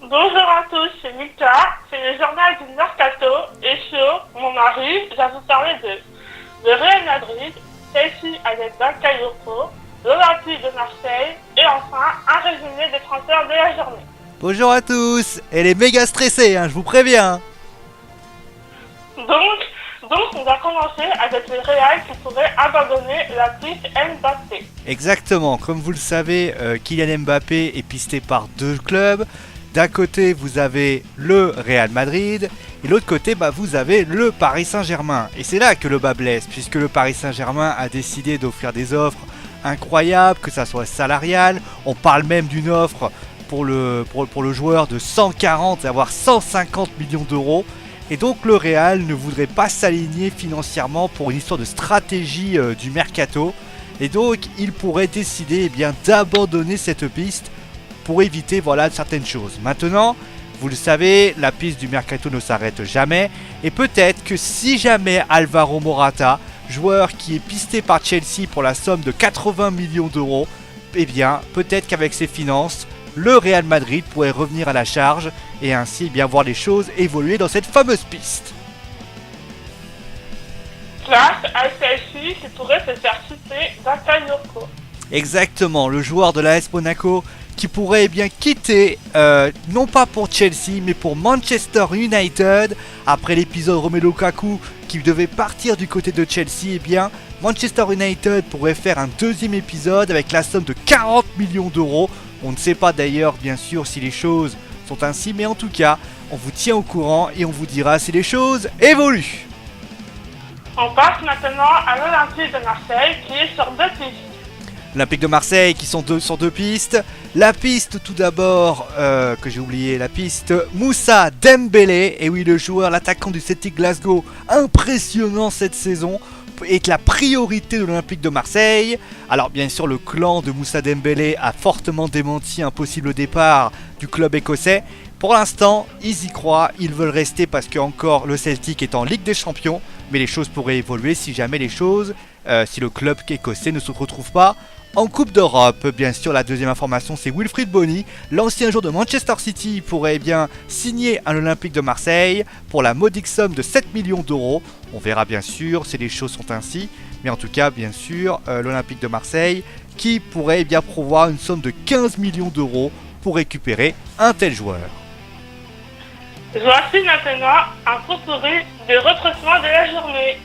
Bonjour à tous, c'est Mika, c'est le journal du Mercato et chaud, mon mari, je vais vous parler de Real Madrid, Chelsea avec Bakayoko, l'Olympique de Marseille et enfin un résumé des 30 heures de la journée. Bonjour à tous. Elle est méga stressée, je vous préviens. Donc on va commencer avec le Real qui pourrait abandonner la piste Mbappé. Exactement, comme vous le savez, Kylian Mbappé est pisté par deux clubs. D'un côté, vous avez le Real Madrid et de l'autre côté, vous avez le Paris Saint-Germain. Et c'est là que le bas blesse, puisque le Paris Saint-Germain a décidé d'offrir des offres incroyables, que ça soit salarial. On parle même d'une offre pour le joueur de 140, voire 150 millions d'euros. Et donc le Real ne voudrait pas s'aligner financièrement pour une histoire de stratégie du mercato. Et donc il pourrait décider d'abandonner cette piste pour éviter certaines choses. Maintenant, vous le savez, la piste du mercato ne s'arrête jamais. Et peut-être que si jamais Alvaro Morata, joueur qui est pisté par Chelsea pour la somme de 80 millions d'euros, peut-être qu'avec ses finances, le Real Madrid pourrait revenir à la charge et ainsi voir les choses évoluer dans cette fameuse piste. Place à Chelsea qui pourrait se faire citer Bakayoko. Exactement, le joueur de l'AS Monaco qui pourrait quitter, non pas pour Chelsea, mais pour Manchester United. Après l'épisode Romelu Lukaku qui devait partir du côté de Chelsea, Manchester United pourrait faire un deuxième épisode avec la somme de 40 millions d'euros. On ne sait pas d'ailleurs, bien sûr, si les choses sont ainsi, mais en tout cas, on vous tient au courant et on vous dira si les choses évoluent. On passe maintenant à l'Olympique de Marseille qui est sur deux pistes. L'Olympique de Marseille qui sont sur deux pistes. La piste tout d'abord, que j'ai oublié, la piste Moussa Dembélé. Et oui, le joueur, l'attaquant du Celtic Glasgow, impressionnant cette saison, est la priorité de l'Olympique de Marseille. Alors bien sûr, le clan de Moussa Dembélé a fortement démenti un possible départ du club écossais. Pour l'instant, ils y croient, ils veulent rester parce que encore le Celtic est en Ligue des Champions. Mais les choses pourraient évoluer si jamais si le club écossais ne se retrouve pas en Coupe d'Europe. Bien sûr, la deuxième information, c'est Wilfried Bony, l'ancien joueur de Manchester City, pourrait signer à l'Olympique de Marseille pour la modique somme de 7 millions d'euros. On verra bien sûr si les choses sont ainsi. Mais en tout cas, bien sûr, l'Olympique de Marseille qui pourrait prévoir une somme de 15 millions d'euros pour récupérer un tel joueur. Voici maintenant un potpourri des recrutements de la journée.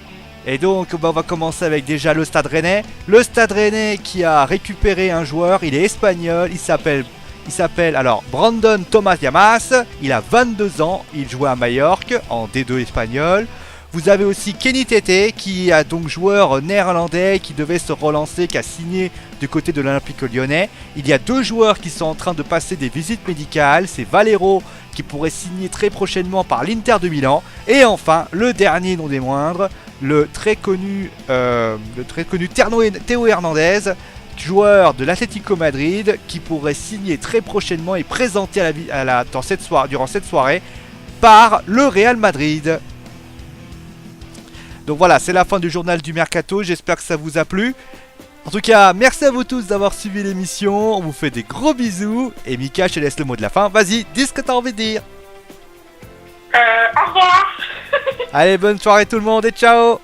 Et donc on va commencer avec déjà le Stade Rennais. Le Stade Rennais qui a récupéré un joueur, il est espagnol, il s'appelle Brandon Thomas Llamas, il a 22 ans, il jouait à Majorque en D2 espagnol. Vous avez aussi Kenny Tété qui est donc joueur néerlandais qui devait se relancer, qui a signé du côté de l'Olympique Lyonnais. Il y a deux joueurs qui sont en train de passer des visites médicales, c'est Valero qui pourrait signer très prochainement par l'Inter de Milan. Et enfin, le dernier non des moindres, le très connu Théo Hernandez, joueur de l'Atlético Madrid, qui pourrait signer très prochainement et présenter durant cette soirée par le Real Madrid. Donc voilà, c'est la fin du journal du Mercato, j'espère que ça vous a plu. En tout cas, merci à vous tous d'avoir suivi l'émission, on vous fait des gros bisous. Et Mika, je te laisse le mot de la fin, vas-y, dis ce que t'as envie de dire. Au revoir. Allez, bonne soirée tout le monde et ciao.